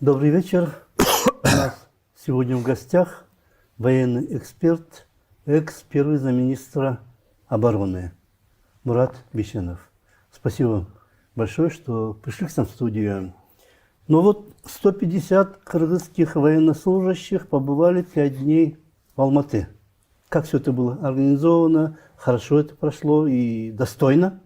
Добрый вечер. У нас сегодня в гостях военный эксперт, экс-первый замминистра обороны Мурат Бишенов. Спасибо большое, что пришли к нам в студию. Ну вот 150 кыргызских военнослужащих побывали 5 дней в Алматы. Как все это было организовано, хорошо это прошло и достойно?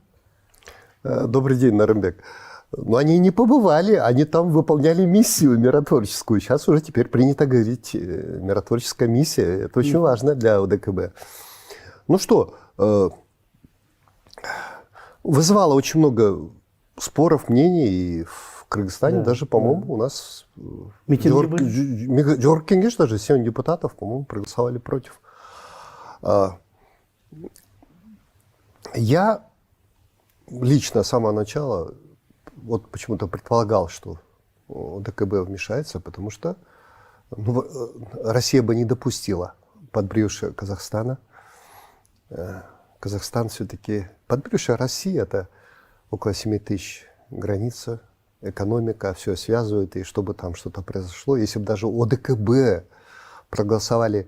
Добрый день, Нарымбек. Но они не побывали, они там выполняли миссию миротворческую. Сейчас уже теперь принято говорить миротворческая миссия. Это очень важно для ОДКБ. Ну что, вызывало очень много споров, мнений и в Кыргызстане, даже, по-моему, у нас Джордж Кенгеш, даже 7 депутатов, по-моему, проголосовали против. Я лично с самого начала вот почему-то предполагал, что ОДКБ вмешается, потому что Россия бы не допустила подбрюшье Казахстана. Казахстан все-таки... Подбрюшье России – это около 7 тысяч граница, экономика, все связывает, и чтобы там что-то произошло. Если бы даже ОДКБ проголосовали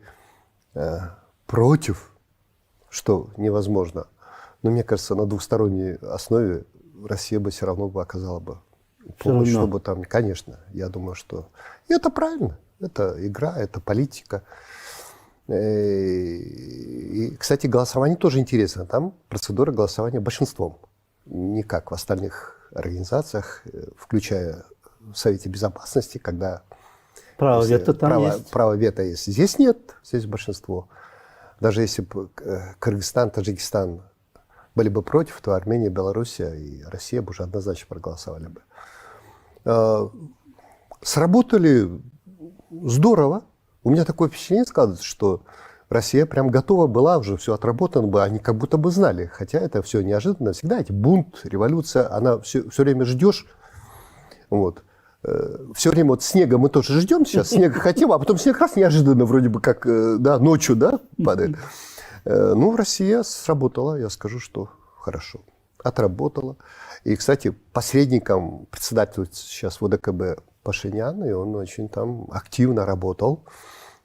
против, что невозможно, но мне кажется, на двухсторонней основе Россия бы все равно бы оказала бы помощь, чтобы там, конечно, я думаю, что... И это правильно, это игра, это политика. И, кстати, голосование тоже интересно. Там процедура голосования большинством. Не как в остальных организациях, включая в Совете Безопасности, когда... Право вето там есть? Право вето есть. Здесь нет, здесь большинство. Даже если бы Кыргызстан, Таджикистан были бы против, то Армения, Белоруссия и Россия бы уже однозначно проголосовали бы. Сработали здорово. У меня такое впечатление складывается, что Россия прям готова была, уже все отработано бы, они как будто бы знали. Хотя это все неожиданно. Всегда эти бунт, революция, она все время ждешь. Вот. Все время вот снега мы тоже ждем сейчас, снега хотим, а потом снег раз неожиданно вроде бы как да, ночью падает. Ну, Россия сработала, я скажу, что хорошо. Отработала. И, кстати, посредником председателя сейчас в ОДКБ Пашинян, и он очень там активно работал.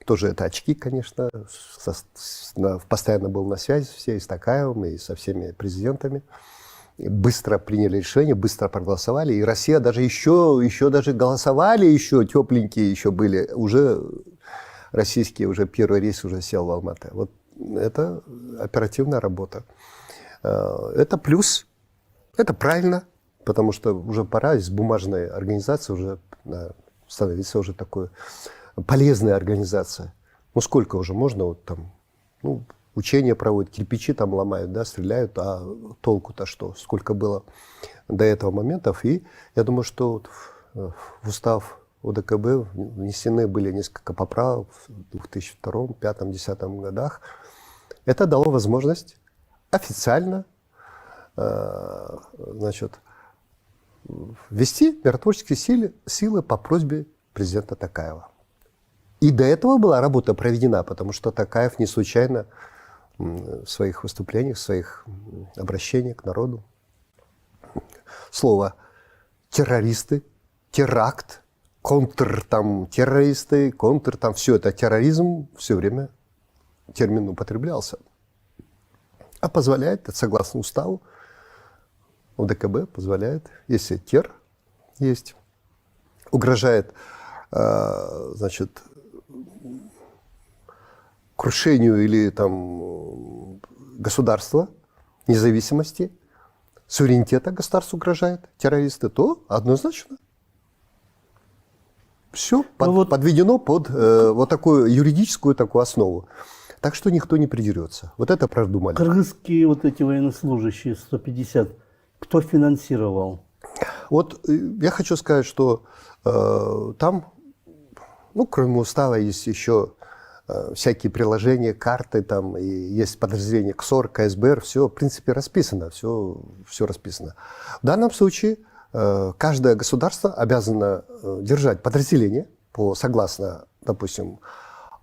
Тоже это очки, конечно. Постоянно был на связи все и с Токаевым, и со всеми президентами. И быстро приняли решение, быстро проголосовали. И Россия даже еще даже голосовали, еще тепленькие еще были. Уже российские, уже первый рейс уже сел в Алматы. Вот это оперативная работа. Это плюс, это правильно, потому что уже пора из бумажной организации уже становиться уже такой полезной организацией. Ну сколько уже можно вот там, учения проводят, кирпичи там ломают, да, стреляют, а толку-то что? Сколько было до этого моментов. И я думаю, что вот в устав ОДКБ внесены были несколько поправок в 2002, 2005, 2010 годах. Это дало возможность официально ввести миротворческие силы по просьбе президента Токаева. И до этого была работа проведена, потому что Токаев не случайно в своих выступлениях, в своих обращениях к народу слово террористы, теракт, террористы, все это терроризм все время термин употреблялся. А позволяет, согласно уставу, ОДКБ позволяет, если есть, угрожает, крушению или там государства, независимости, суверенитета государства угрожает, террористы, то однозначно все подведено под вот такую юридическую такую основу. Так что никто не придерется. Вот это продумали. Кыргызские вот эти военнослужащие, 150, кто финансировал? Вот я хочу сказать, что там, кроме устава, есть еще всякие приложения, карты, там, и есть подразделения КСОР, КСБР, все, в принципе, расписано, все расписано. В данном случае каждое государство обязано держать подразделение, согласно, допустим,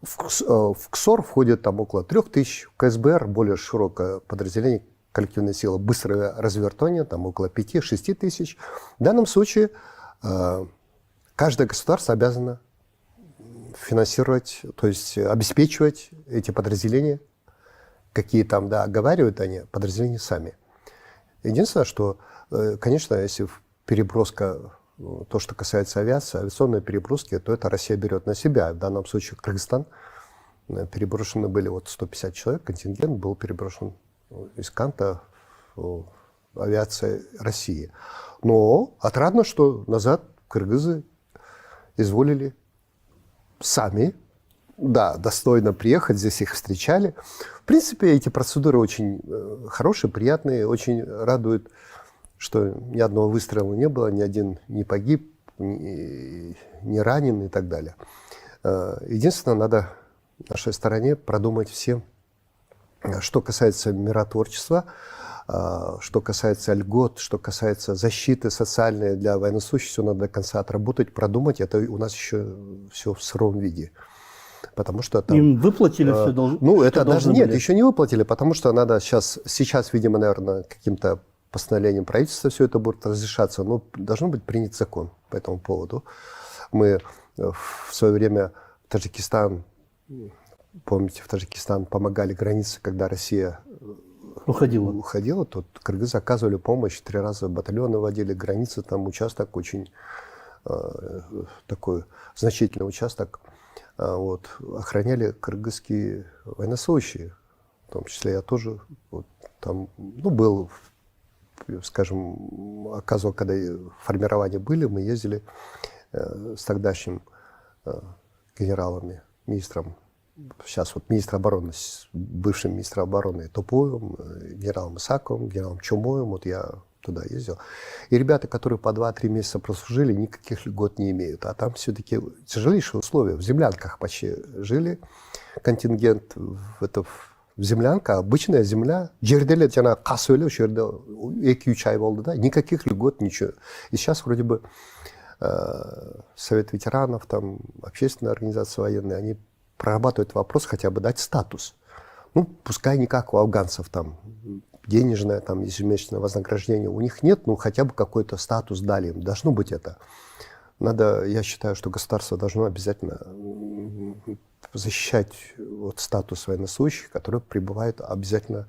в КСОР входит там около 3000, в КСБР более широкое подразделение, коллективная сила, быстрое развертывание, там около 5-6 тысяч. В данном случае каждое государство обязано финансировать, то есть обеспечивать эти подразделения, какие там, да, оговаривают они, подразделения сами. Единственное, что, конечно, если переброска, то, что касается авиации, авиационной переброски, то это Россия берет на себя. В данном случае Кыргызстан. Переброшены были вот 150 человек, контингент был переброшен из Канта в авиация России. Но отрадно, что назад кыргызы изволили сами, да, достойно приехать, здесь их встречали. В принципе, эти процедуры очень хорошие, приятные, очень радуют, что ни одного выстрела не было, ни один не погиб, не ранен и так далее. Единственное, надо нашей стороне продумать всем, что касается миротворчества, что касается льгот, что касается защиты социальной для военнослужащих, все надо до конца отработать, продумать. Это у нас еще все в сыром виде. Потому что там, им выплатили все должно. Ну, это даже нет, еще не выплатили, потому что надо сейчас, видимо, наверное, каким-то постановлением правительства все это будет разрешаться. Но должен быть принят закон по этому поводу. Мы в свое время Таджикистан, помните, в Таджикистан помогали границе, когда Россия уходила, то кыргызы оказывали помощь, 3 раза батальоны водили, границы, там участок очень такой значительный участок. Вот, охраняли кыргызские военнослужащие, в том числе я тоже вот, там, ну, был, скажем, оказывал, когда формирования были, мы ездили с тогдашним генералами, министром, сейчас вот министр обороны, с бывшим министром обороны Топоевым, генералом Исаковым, генералом Чумоем, вот я туда ездил. И ребята, которые по 2-3 месяца прослужили, никаких льгот не имеют. А там все-таки тяжелейшие условия. В землянках почти жили. Контингент в землянка, обычная земля. Жерделе жана касөле, жерде 2-3 ай болды, да, никаких льгот, ничего. И сейчас вроде бы Совет ветеранов, там, общественная организация военная, они прорабатывают вопрос хотя бы дать статус. Ну, пускай не как у афганцев, там, денежное, там, ежемесячное вознаграждение у них нет, ну, хотя бы какой-то статус дали им. Должно быть это. Надо, я считаю, что государство должно обязательно защищать вот статус военнослужащих, которые прибывают обязательно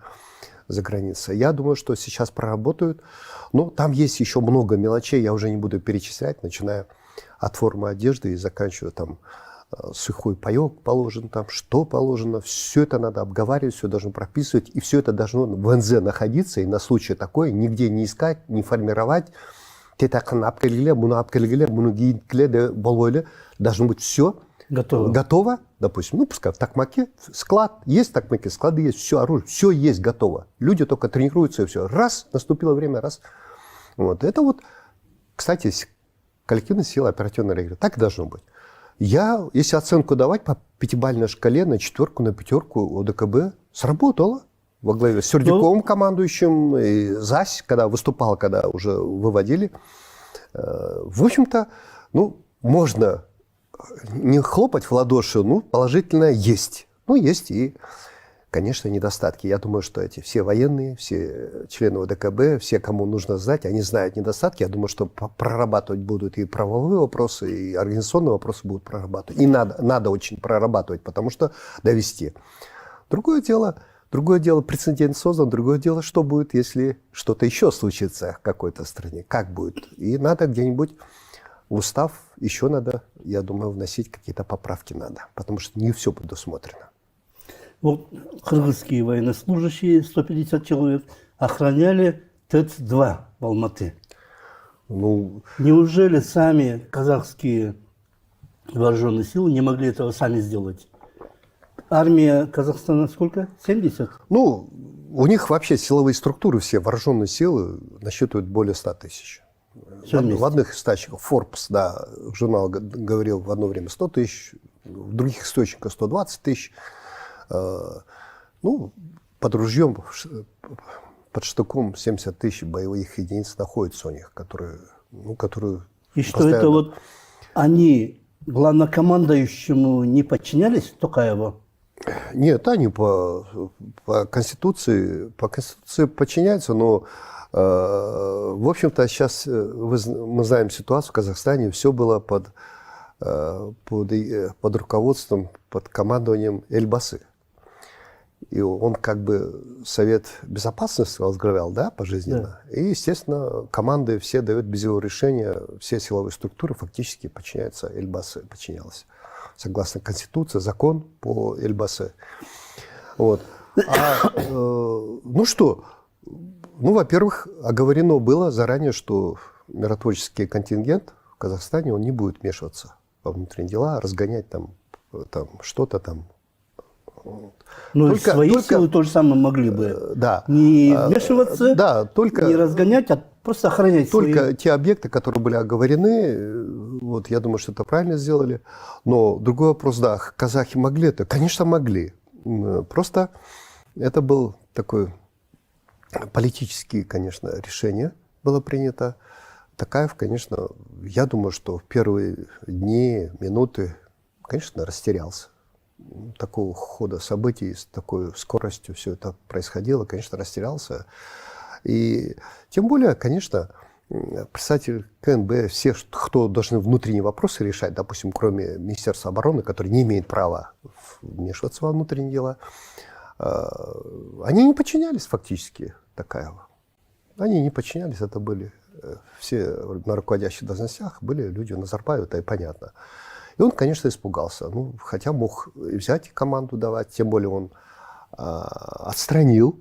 за границей. Я думаю, что сейчас проработают. Но там есть еще много мелочей, я уже не буду перечислять, начиная от формы одежды и заканчивая там сухой паёк положен, там что положено, все это надо обговаривать, все должно прописывать, и все это должно в НЗ находиться, и на случай такой нигде не искать, не формировать. Должно быть все готово. Допустим, ну, пускай в Токмаке склад есть, в Токмаке склады есть, все оружие, все есть готово. Люди только тренируются, и все. Раз, наступило время, раз. Вот. Это вот, кстати, коллективная сила оперативной реагирования. Так и должно быть. Я, если оценку давать по 5-бальной шкале на 4, на 5 ОДКБ, сработало. Во главе с Сердюковым командующим, и ЗАСь, когда выступал, когда уже выводили. В общем-то, ну, можно не хлопать в ладоши, ну, положительно есть. Ну, есть и, конечно, недостатки. Я думаю, что эти все военные, все члены ОДКБ, все, кому нужно знать, они знают недостатки. Я думаю, что прорабатывать будут и правовые вопросы, и организационные вопросы будут прорабатывать. И надо очень прорабатывать, потому что довести. Другое дело прецедент создан, другое дело, что будет, если что-то еще случится в какой-то стране, как будет. И надо где-нибудь в устав еще надо, я думаю, вносить какие-то поправки надо, потому что не все предусмотрено. Вот кыргызские военнослужащие, 150 человек, охраняли ТЭЦ-2 в Алматы. Ну, неужели сами казахские вооруженные силы не могли этого сами сделать? Армия Казахстана сколько? 70? Ну, у них вообще силовые структуры, все вооруженные силы насчитывают более 100 тысяч. В одних источниках, Forbes, да, журнал говорил в одно время 100 тысяч, в других источниках 120 тысяч. Ну, под ружьем, под штыком 70 тысяч боевых единиц находится у них, которые... И что это вот они главнокомандующему не подчинялись, Токаеву? Нет, они по Конституции подчиняются, но В общем-то, сейчас мы знаем ситуацию в Казахстане, все было под руководством, под командованием Эльбасы. И он как бы Совет Безопасности возглавлял, да, пожизненно. Да. И, естественно, команды все дают без его решения, все силовые структуры фактически подчиняются Эльбасы, подчинялась. Согласно Конституции, закон по Эльбасы. Вот. Ну что, во-первых, оговорено было заранее, что миротворческий контингент в Казахстане, он не будет вмешиваться во внутренние дела, разгонять там что-то там. Но свои силы то же самое могли бы. Да. Не вмешиваться, да, только, не разгонять, а просто охранять только свои... те объекты, которые были оговорены, вот, я думаю, что это правильно сделали. Но другой вопрос, да, казахи могли это? Конечно, могли. Просто это был такой политическое, конечно, решение было принято. Такаев, конечно, я думаю, что в первые дни, минуты, конечно, растерялся. Такого хода событий, с такой скоростью все это происходило, конечно, растерялся. И тем более, конечно, представитель КНБ, все, кто должны внутренние вопросы решать, допустим, кроме Министерства обороны, которое не имеет права вмешиваться во внутренние дела, они не подчинялись фактически Такаеву. Они не подчинялись, это были все на руководящих должностях, были люди Назарбаева, это и понятно. И он, конечно, испугался. Ну, хотя мог и взять команду давать, тем более он отстранил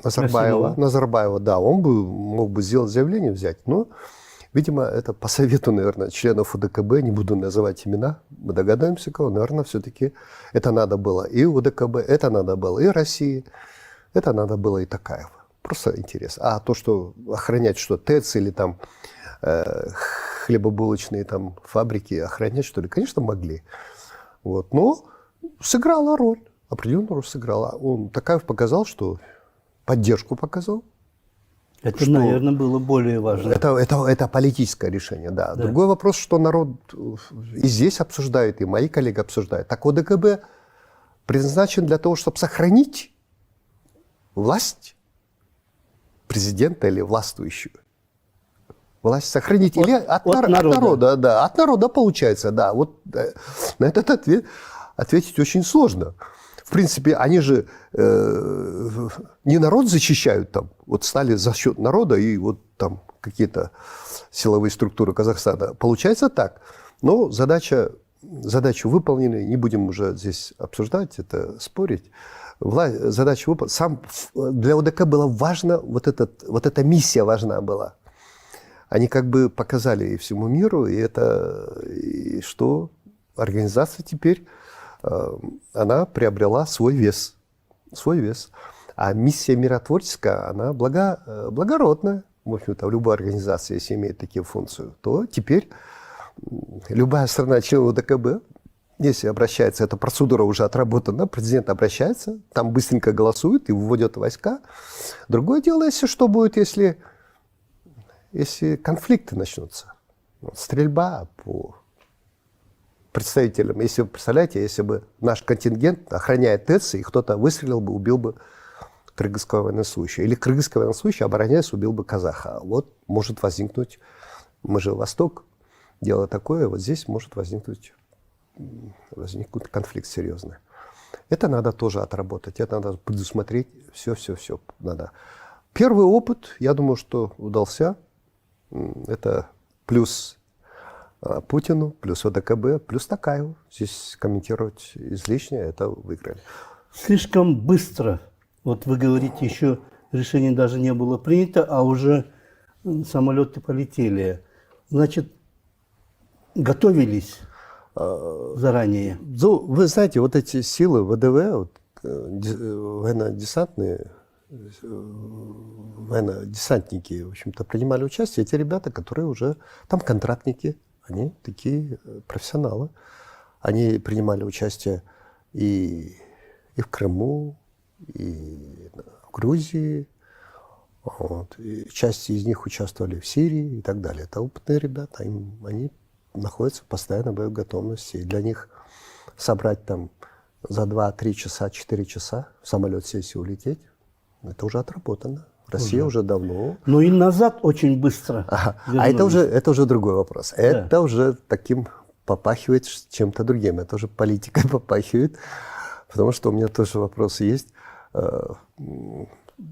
Назарбаева, да, он мог бы сделать заявление, взять. Но, видимо, это по совету, наверное, членов УДКБ, не буду называть имена, мы догадаемся, кого, наверное, все-таки это надо было и УДКБ, это надо было и России, это надо было и Такаеву. Просто интересно. А то, что охранять, что ТЭЦ или там хлебобулочные там фабрики охранять, что ли, конечно, могли. Вот. Но сыграла роль, определенную роль сыграла. Он Такаев показал, что поддержку показал. Это, наверное, было более важно. Это политическое решение, да. Другой вопрос, что народ и здесь обсуждает, и мои коллеги обсуждают. Так ОДКБ предназначен для того, чтобы сохранить власть президента или властвующего. Власть сохранить или от народа, да, от народа получается, да. Вот на этот ответить очень сложно. В принципе, они же не народ защищают там, вот стали за счет народа и вот там какие-то силовые структуры Казахстана. Получается так. Но задачу выполнена, не будем уже здесь обсуждать, это спорить. Задача выполнена. Для ОДК было важно, вот эта миссия важна была. Они как бы показали и всему миру, и что организация теперь, она приобрела свой вес. А миссия миротворческая, она благородная. В общем-то, в любой организации, если имеет такие функции, то теперь любая страна, член ОДКБ, если обращается, эта процедура уже отработана, президент обращается, там быстренько голосует и выводят войска. Другое дело, если что будет, если конфликты начнутся, стрельба по представителям. Если вы представляете, если бы наш контингент, охраняя ТЭЦ, и кто-то выстрелил бы, убил бы кыргызского военнослужащего. Или кыргызский военнослужащий, обороняясь, убил бы казаха. Вот может возникнуть, мы же Восток, дело такое, вот здесь может возникнуть конфликт серьезный. Это надо тоже отработать, это надо предусмотреть, все надо. Первый опыт, я думаю, что удался. Это плюс Путину, плюс ОДКБ, плюс Такаеву. Здесь комментировать излишне, это выиграли. Слишком быстро. Вот вы говорите, еще решение даже не было принято, а уже самолеты полетели. Значит, готовились заранее. Вы знаете, вот эти силы ВДВ, военно-десантные, военно-десантники, в общем-то, принимали участие. Эти ребята, которые уже там контрактники, они такие профессионалы. Они принимали участие и в Крыму, и в Грузии. Вот. И часть из них участвовали в Сирии и так далее. Это опытные ребята, они находятся в постоянной боевой готовности. И для них собрать там за 2-3 часа, 4 часа в самолет сесть и улететь, это уже отработано. Россия уже давно. Ну и назад очень быстро. А вернулись. это уже другой вопрос. Это уже таким попахивает чем-то другим. Это уже политикой попахивает. Потому что у меня тоже вопросы есть.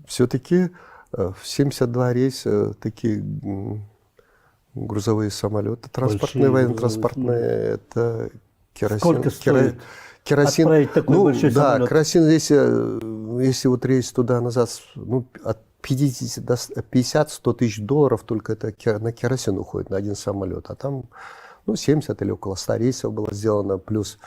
Все-таки в 72 рейса такие грузовые самолеты, транспортные, Большие военно-транспортные, это керосин. Сколько стоит Керосин, отправить такой большой да, самолет? керосин, если вот рейс туда-назад, ну, от 50 до 50-100 тысяч долларов только это на керосин уходит, на один самолет. А там, ну, 70 или около 100 рейсов было сделано, плюс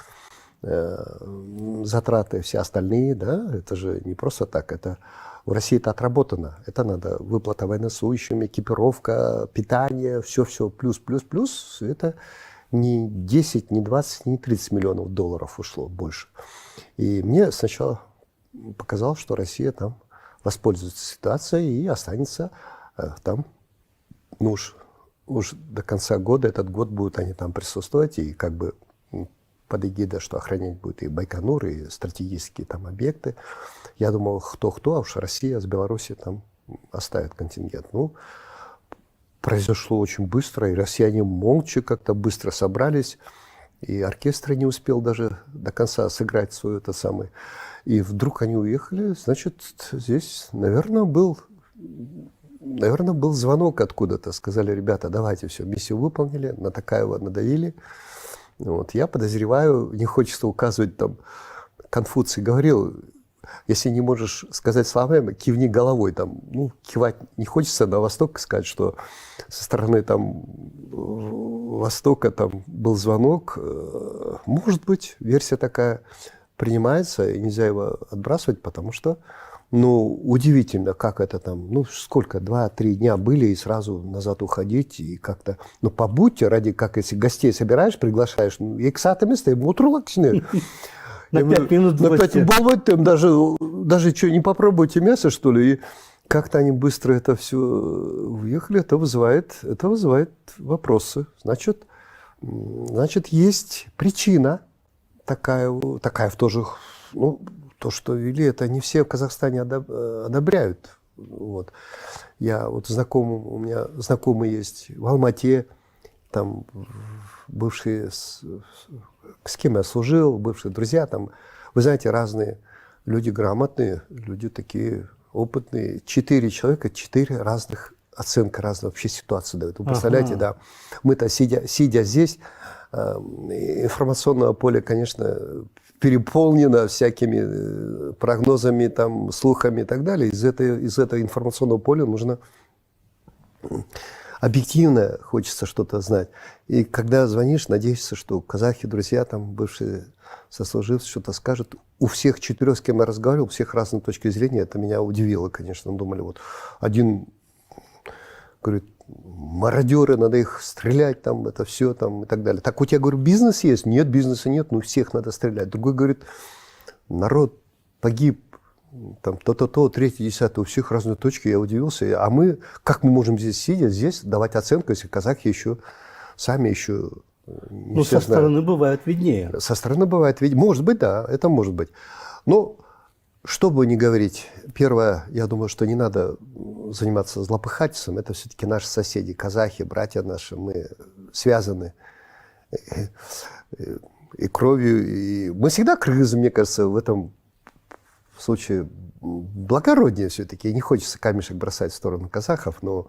затраты все остальные, да, это же не просто так, это в России это отработано, это надо выплата военнослужащим, экипировка, питание, все, плюс, это не 10, не 20, не 30 миллионов долларов ушло больше. И мне сначала показалось, что Россия там воспользуется ситуацией и останется там, ну уж до конца года, этот год будут они там присутствовать, и как бы под эгидой, что охранять будет и Байконур, и стратегические там объекты. Я думал, кто-кто, а уж Россия с Беларусью там оставит контингент. Ну, произошло очень быстро, и россияне молча как-то быстро собрались, и оркестр не успел даже до конца сыграть свой этот самый. И вдруг они уехали, значит, здесь, наверное, был звонок откуда-то. Сказали, ребята, давайте, все, миссию выполнили, на Токаева надавили. Вот, я подозреваю, не хочется указывать, там, Конфуций говорил, если не можешь сказать словами, кивни головой. Там, ну, кивать не хочется на Восток сказать, что со стороны там, Востока там, был звонок. Может быть, версия такая принимается, и нельзя его отбрасывать, потому что, ну, удивительно, как это там, ну, сколько, 2-3 дня были, и сразу назад уходить, и как-то, ну, побудьте ради, как если гостей собираешь, приглашаешь, ну, иксата место, и утрула-ксне. На 5 минут на 5 гостя. баллот там даже что, не попробуйте мясо, что ли? И как-то они быстро это все уехали, это вызывает вопросы. Значит, есть причина такая в тоже, ну, то, что вели, это не все в Казахстане одобряют. Вот. Я вот у меня знакомый есть в Алмате, там бывшие, с кем я служил, бывшие друзья, там, вы знаете, разные люди грамотные, люди такие опытные. 4 человека, 4 разных оценка разных вообще ситуации дают. Вы представляете, да, мы-то сидя здесь, информационное поле, конечно, переполнено всякими прогнозами, там, слухами и так далее. Из этого информационного поля нужно объективно, хочется что-то знать. И когда звонишь, надеешься, что казахи, друзья, там, бывшие сослуживцы что-то скажут. У всех 4, с кем я разговаривал, у всех разные точки зрения. Это меня удивило, конечно. Думали, вот один говорит, мародеры, надо их стрелять, там, это все, там, и так далее. Так у тебя, говорю, бизнес есть? Нет, бизнеса нет, ну, всех надо стрелять. Другой говорит, народ погиб, там, то-то-то, 3-е, 10-е, у всех разные точки, я удивился. А мы, как мы можем здесь давать оценку, если казахи еще, сами еще не ну, все со стороны бывает виднее. Со стороны бывает виднее. Может быть, да, это может быть. Но, что бы ни говорить, первое, я думаю, что не надо заниматься злопыхательством, это все-таки наши соседи, казахи, братья наши, мы связаны и кровью, и мы всегда кыргызы, мне кажется, в этом случае благороднее все-таки. И не хочется камешек бросать в сторону казахов, но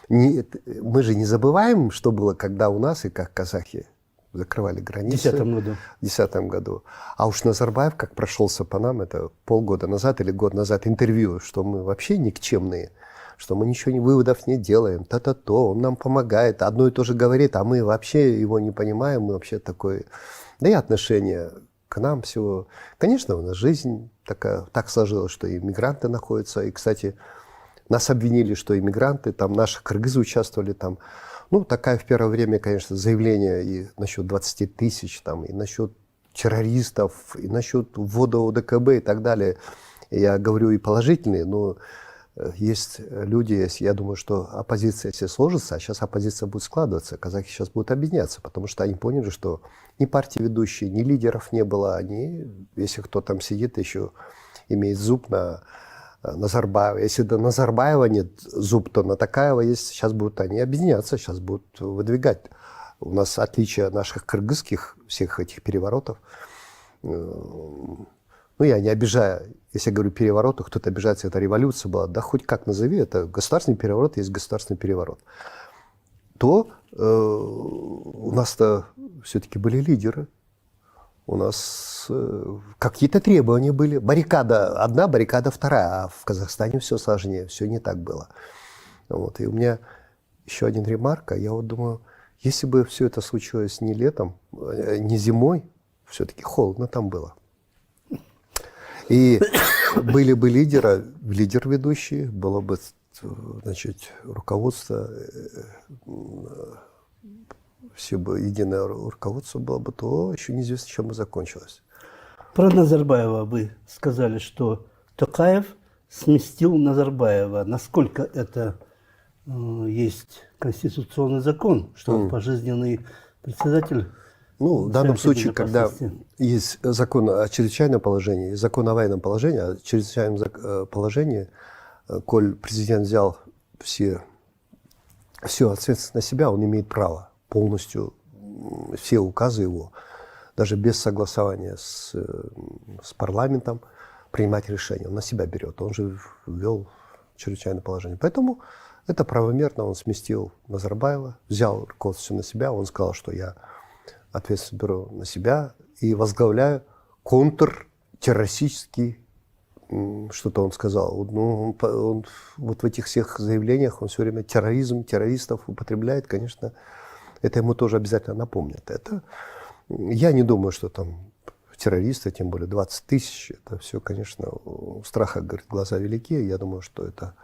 мы же не забываем, что было, когда у нас и как казахи закрывали границы. В 2010 году. В 2010 году. А уж Назарбаев, как прошелся по нам, это полгода назад или год назад, интервью, что мы вообще никчемные, что мы ничего выводов не делаем, то он нам помогает, одно и то же говорит, а мы вообще его не понимаем, мы вообще такое... Да и отношение к нам всего. Конечно, у нас жизнь такая, так сложилась, что и мигранты находятся. И, кстати, нас обвинили, что иммигранты, там наши кыргызы участвовали там. Ну, такая в первое время, конечно, заявление и насчет 20 тысяч, там, и насчет террористов, и насчет ввода ОДКБ и так далее. Я говорю и положительные, но есть люди, я думаю, что оппозиция, если сложится, а сейчас оппозиция будет складываться, казахи сейчас будут объединяться, потому что они поняли, что ни партии ведущей, ни лидеров не было, они, если кто там сидит, еще имеет зуб на Назарбаева. Если до Назарбаева нет зуб, то на Токаева есть. Сейчас будут они объединяться, сейчас будут выдвигать. У нас отличие наших кыргызских всех этих переворотов. Ну, я не обижаю. Если я говорю переворот, то кто-то обижается, это революция была. Да хоть как назови, это государственный переворот есть государственный переворот. То у нас-то все-таки были лидеры. У нас какие-то требования были. Баррикада одна, баррикада вторая. А в Казахстане все сложнее, все не так было. Вот. И у меня еще один ремарка. Я вот думаю, если бы все это случилось не летом, не зимой, все-таки холодно там было. И были бы лидер ведущий, было бы, значит, руководство, все бы единое руководство было бы, то еще неизвестно, чем бы закончилось. Про Назарбаева вы сказали, что Токаев сместил Назарбаева. Насколько это есть конституционный закон, что он пожизненный председатель? Ну, в данном Совета случае, когда Безопасности? есть закон о чрезвычайном положении и закон о военном положении, о чрезвычайном положении, коль президент взял всю ответственность на себя, он имеет право полностью все указы его, даже без согласования с парламентом, принимать решения. Он на себя берет. Он же ввел чрезвычайное положение. Поэтому это правомерно. Он сместил Назарбаева, взял руководство на себя. Он сказал, что я ответственность беру на себя и возглавляю контртеррористический, что-то он сказал. Ну, он вот в этих всех заявлениях он все время терроризм, террористов употребляет. Конечно, это ему тоже обязательно напомнят. Это, я не думаю, что там террористы, тем более 20 тысяч, это все, конечно, у страха, говорит, глаза велики. Я думаю, что это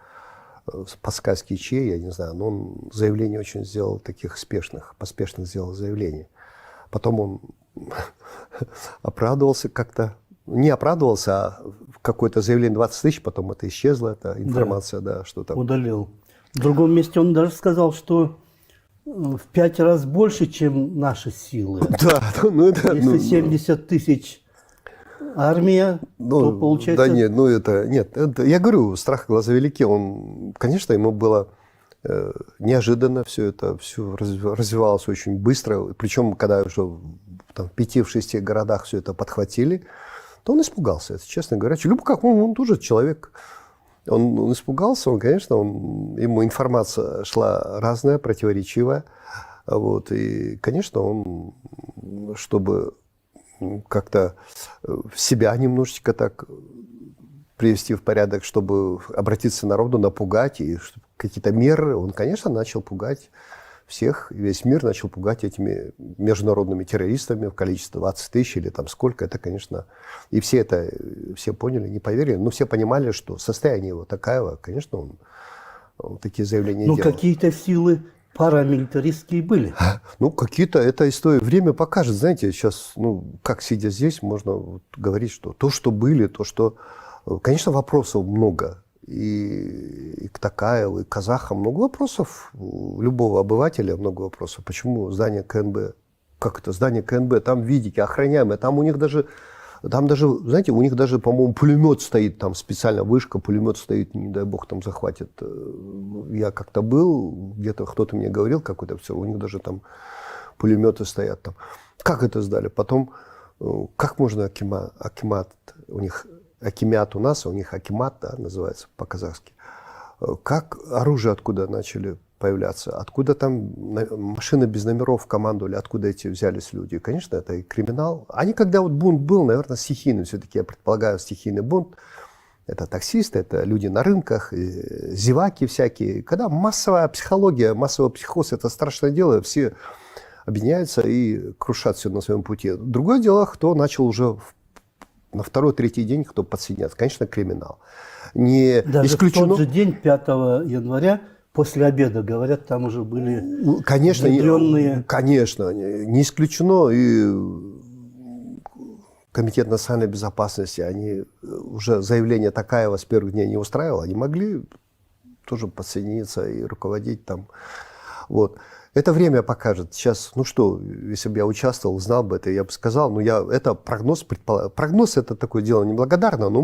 паскальский чей, я не знаю, но он заявление очень сделал таких поспешных сделал заявлений. Потом он оправдывался как-то, не оправдывался, а какое-то заявление 20 тысяч, потом это исчезло, эта информация, да, что там. Удалил. В другом месте он даже сказал, что в 5 раз больше, чем наши силы. Да, ну это... Если 70 тысяч армия, то получается... Да нет, это, я говорю, страх глаза велики, он, конечно, ему было неожиданно все это, все развивалось очень быстро, причем, когда уже там, в 5-6 городах все это подхватили, то он испугался, это, честно говоря. Любой как он тоже человек, он испугался, он, конечно, ему информация шла разная, противоречивая, вот, и, конечно, он, чтобы как-то себя немножечко так привести в порядок, чтобы обратиться к народу, напугать, и какие-то меры, он, конечно, начал пугать всех, весь мир начал пугать этими международными террористами в количестве 20 тысяч или там сколько, это, конечно, и все поняли, не поверили, но все понимали, что состояние его Токаева, конечно, он такие заявления делал. Ну, какие-то силы парамилитаристские были. Ну, какие-то, это история, время покажет, знаете, сейчас, ну, как сидя здесь, можно вот говорить, что то, что были, то, что, конечно, вопросов много. И к Токаеву, и к казахам много вопросов. У любого обывателя много вопросов. Почему здание КНБ, как это здание КНБ, там видите, охраняемое, там у них даже, знаете, у них даже, по-моему, пулемет стоит, там специально вышка, пулемет стоит, не дай бог там захватит. Я как-то был, где-то кто-то мне говорил, какой-то все, у них даже там пулеметы стоят там. Как это сдали? Потом, как можно акимат у них... Акимят у нас, у них акимат, да, называется по-казахски. Как оружие откуда начали появляться? Откуда там машины без номеров командовали? Откуда эти взялись люди? Конечно, это и криминал. Они, когда вот бунт был, наверное, стихийный. Все-таки, я предполагаю, стихийный бунт. Это таксисты, это люди на рынках, зеваки всякие. Когда массовая психология, массовый психоз, это страшное дело. Все объединяются и крушат все на своем пути. Другое дело, кто начал уже на второй-третий день, кто подсоединяется. Конечно, криминал. Не даже исключено... в тот же день, 5 января, после обеда, говорят, там уже были конечно, внедренные... Конечно, не исключено. И Комитет национальной безопасности, они уже заявление Токаева с первых дней не устраивало. Они могли тоже подсоединиться и руководить там. Вот. Это время покажет. Сейчас, ну что, если бы я участвовал, знал бы это, я бы сказал, это прогноз, прогноз это такое дело неблагодарное, но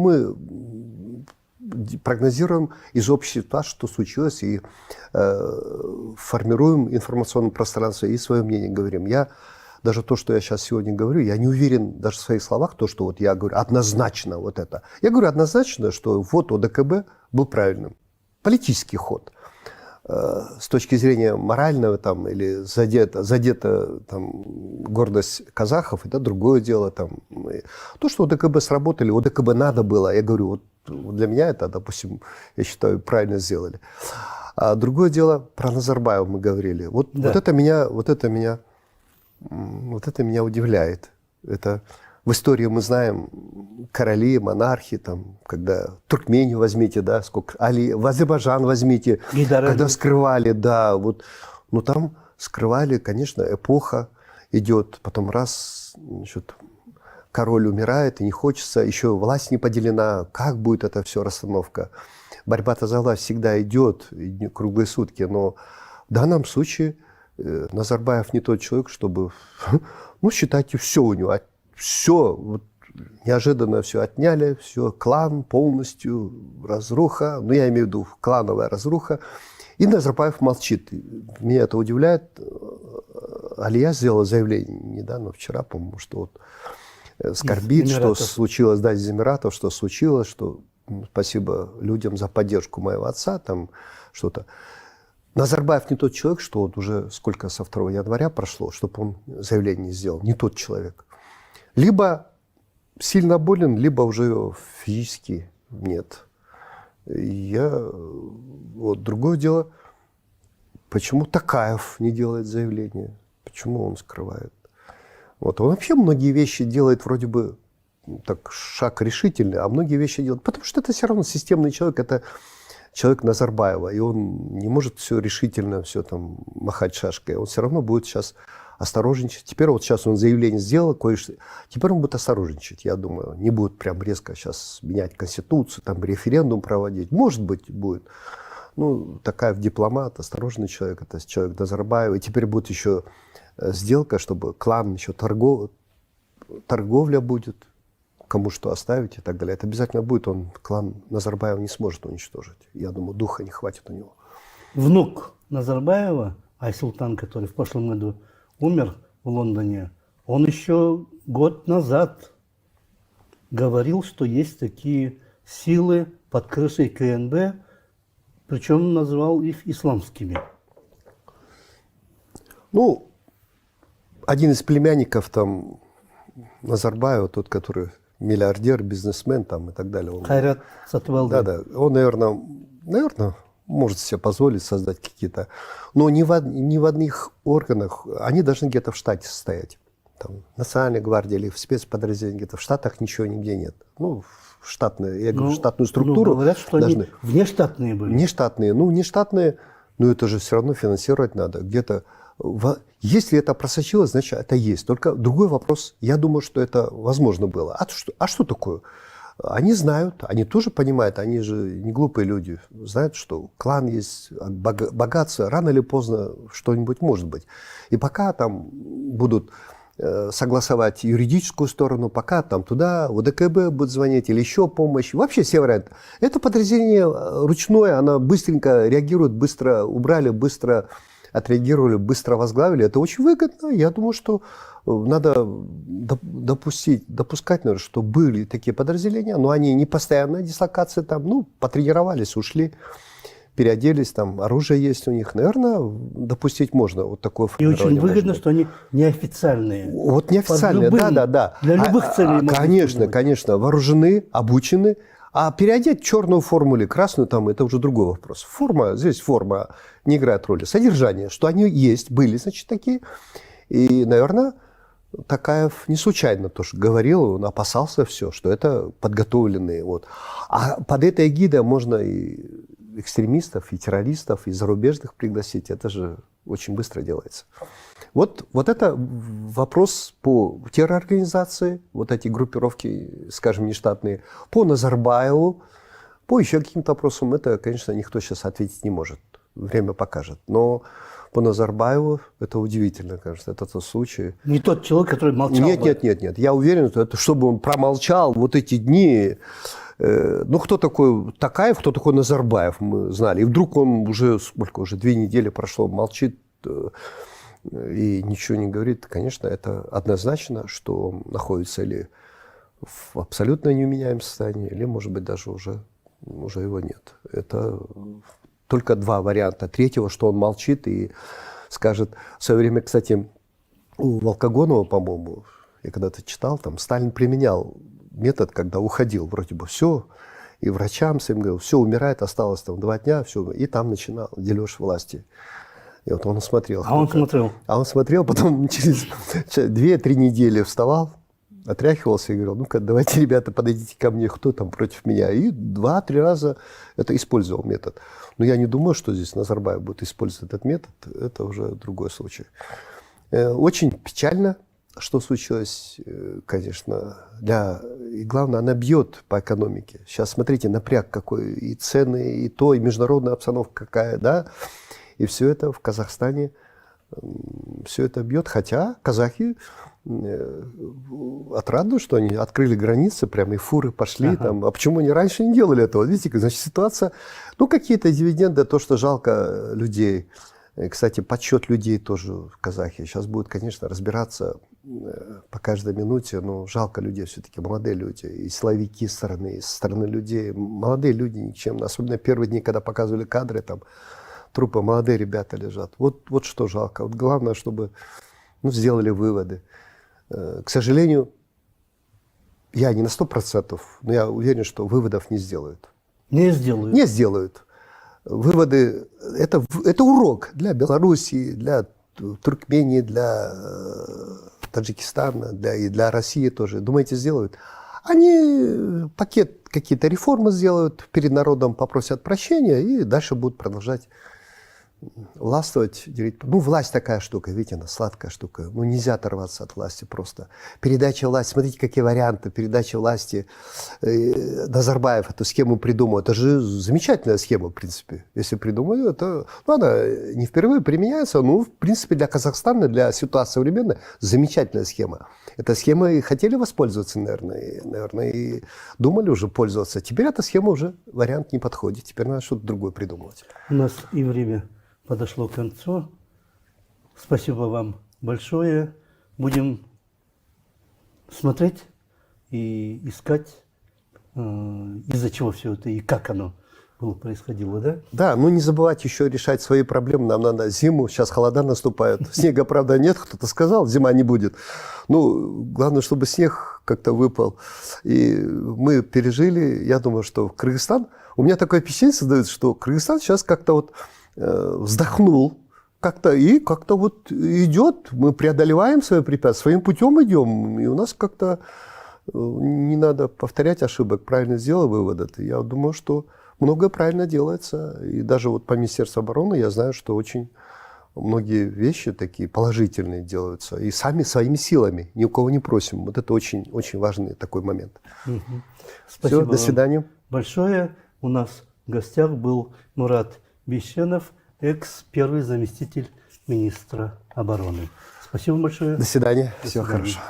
прогнозируем из общей ситуации, что случилось, и формируем информационное пространство и свое мнение говорим. Даже то, что я сейчас сегодня говорю, я не уверен даже в своих словах, то, что вот я говорю однозначно вот это. Я говорю однозначно, что ввод ОДКБ был правильным. Политический ход. С точки зрения морального там, или задета там, гордость казахов, это другое дело. Там. То, что ОДКБ сработали, ОДКБ надо было. Я говорю, вот для меня это, допустим, я считаю, правильно сделали. А другое дело, про Назарбаева мы говорили. Вот это меня удивляет. Это в истории мы знаем короли, монархи, там, когда Туркмению возьмите, да, сколько, в Азербайджан возьмите, когда скрывали, да, вот, но там скрывали, конечно, эпоха идет, потом раз, значит, король умирает, и не хочется, еще власть не поделена, как будет эта все расстановка. Борьба-то за власть всегда идет, круглые сутки, но в данном случае Назарбаев не тот человек, чтобы, ну, считайте, все у него, все, вот, неожиданно все отняли, все, клан полностью, разруха, ну, я имею в виду клановая разруха, и Назарбаев молчит. Меня это удивляет. Алия сделала заявление недавно, вчера, по-моему, что вот скорбит, что случилось, да, из Эмиратов, что случилось, что спасибо людям за поддержку моего отца, там что-то. Назарбаев не тот человек, что вот уже сколько со 2 января прошло, чтобы он заявление не сделал. Не тот человек. Либо сильно болен, либо уже физически нет. Вот другое дело, почему Токаев не делает заявление? Почему он скрывает? Вот. Он вообще многие вещи делает вроде бы так шаг решительный, а многие вещи делает. Потому что это все равно системный человек, это человек Назарбаева, и он не может все решительно, все там махать шашкой. Он все равно будет сейчас осторожничать. Теперь вот сейчас он заявление сделал, кое-что. Теперь он будет осторожничать, я думаю. Не будет прям резко сейчас менять Конституцию, там референдум проводить. Может быть, будет. Ну, Токаев дипломат, осторожный человек, это человек Назарбаева. И теперь будет еще сделка, чтобы клан, еще торговля будет, кому что оставить и так далее. Это обязательно будет. Клан Назарбаева не сможет уничтожить. Я думаю, духа не хватит у него. Внук Назарбаева, Айсултан, который в прошлом году умер в Лондоне, он еще год назад говорил, что есть такие силы под крышей КНБ, причем назвал их исламскими. Ну, один из племянников там Назарбаева, тот, который миллиардер, бизнесмен там и так далее. Хайрат Сатыбалды. Да. Он, наверное, может себе позволить создать какие-то... Но ни в одних органах, они должны где-то в штате состоять. Там, в Национальной гвардии или в спецподразделении где-то. В Штатах ничего нигде нет. Ну, штатную структуру говорят, что должны... они внештатные были. Внештатные, но это же все равно финансировать надо. Где-то... Если это просочилось, значит, это есть. Только другой вопрос, я думаю, что это возможно было. А что такое? Они знают, они тоже понимают, они же не глупые люди, знают, что клан есть, богатство, рано или поздно что-нибудь может быть. И пока там будут согласовать юридическую сторону, пока там туда ОДКБ будет звонить или еще помощь, вообще все варианты. Это подразделение ручное, оно быстренько реагирует, быстро убрали, быстро отреагировали, быстро возглавили. Это очень выгодно. Я думаю, что надо допускать, наверное, что были такие подразделения, но они не постоянная дислокация там, потренировались, ушли, переоделись, там оружие есть у них. Наверное, допустить можно вот такое формирование. И очень выгодно, что они неофициальные. Вот неофициальные, да. Для любых целей. Конечно, вооружены, обучены. А переодеть черную форму или красную, там, это уже другой вопрос. Здесь форма не играет роли. Содержание, что они есть, были, значит, такие. И, наверное, Токаев не случайно тоже говорил, он опасался все, что это подготовленные. Вот. А под этой эгидой можно и экстремистов, и террористов, и зарубежных пригласить. Это же очень быстро делается. Вот это вопрос по терророрганизации, вот эти группировки, скажем, нештатные, по Назарбаеву, по еще каким-то вопросам. Это, конечно, никто сейчас ответить не может. Время покажет. Но по Назарбаеву, это удивительно, кажется, это тот случай. Не тот человек, который молчал. Нет. Я уверен, что это чтобы он промолчал вот эти дни. Ну, кто такой Токаев, кто такой Назарбаев, мы знали. И вдруг он уже, сколько, уже 2 недели прошло, молчит и ничего не говорит. Конечно, это однозначно, что он находится или в абсолютно неуменяемом состоянии, или, может быть, даже уже его нет. Это только 2 варианта. Третьего, что он молчит и скажет. В свое время, кстати, у Волкогонова, по-моему, я когда-то читал, там Сталин применял метод, когда уходил, вроде бы все, и врачам своим говорил, все, умирает, осталось там 2 дня, все, и там начинал дележ власти. И вот он смотрел. Он смотрел, потом через 2-3 недели вставал, отряхивался и говорил, ну-ка, давайте, ребята, подойдите ко мне, кто там против меня. И 2-3 раза это использовал метод. Но я не думаю, что здесь Назарбаев будет использовать этот метод, это уже другой случай. Очень печально, что случилось, конечно, и главное, она бьет по экономике. Сейчас смотрите, напряг какой, и цены, и то, и международная обстановка какая, да, и все это в Казахстане, все это бьет, хотя казахи отрадно, что они открыли границы, прямо и фуры пошли, там, а почему они раньше не делали этого? Видите, значит, ситуация, ну, какие-то дивиденды, то, что жалко людей. Кстати, подсчет людей тоже в Казахии. Сейчас будет, конечно, разбираться по каждой минуте, но жалко людей все-таки, молодые люди, и силовики стороны, и со стороны людей. Молодые люди никчем, особенно первые дни, когда показывали кадры, там трупы, молодые ребята лежат. Вот что жалко. Вот главное, чтобы сделали выводы. К сожалению, я не на 100%, но я уверен, что выводов не сделают. Не сделают. Не сделают. Выводы – это урок для Белоруссии, для Туркмении, для Таджикистана, и для России тоже. Думаете, сделают? Они пакет какие-то реформы сделают, перед народом попросят прощения и дальше будут продолжать властвовать, делить. Ну, власть такая штука, видите, она сладкая штука. Ну, нельзя оторваться от власти просто. Передача власти, смотрите, какие варианты. Передача власти. Назарбаев эту схему придумал. Это же замечательная схема, в принципе. Если придумали, это... Ну, она не впервые применяется, но, в принципе, для Казахстана, для ситуации современной, замечательная схема. Эта схема и хотели воспользоваться, наверное, и думали уже пользоваться. Теперь эта схема уже, вариант не подходит. Теперь надо что-то другое придумывать. У нас и время подошло к концу. Спасибо вам большое. Будем смотреть и искать, из-за чего все это и как оно происходило, да? Да, ну не забывайте еще решать свои проблемы. Нам надо зиму, сейчас холода наступают. Снега, правда, нет, кто-то сказал, зима не будет. Ну, главное, чтобы снег как-то выпал. И мы пережили, я думаю, что Кыргызстан... У меня такое впечатление создается, что Кыргызстан сейчас как-то вот вздохнул, как-то вот идет, мы преодолеваем свои препятствия, своим путем идем, и у нас как-то не надо повторять ошибок, правильно сделал выводы. Я думаю, что многое правильно делается, и даже вот по Министерству обороны я знаю, что очень многие вещи такие положительные делаются, и сами своими силами, ни у кого не просим. Вот это очень, очень важный такой момент. Спасибо. Все, до свидания. Большое. У нас в гостях был Мурат Бишенов, экс-первый заместитель министра обороны. Спасибо большое. До свидания. Всего хорошего.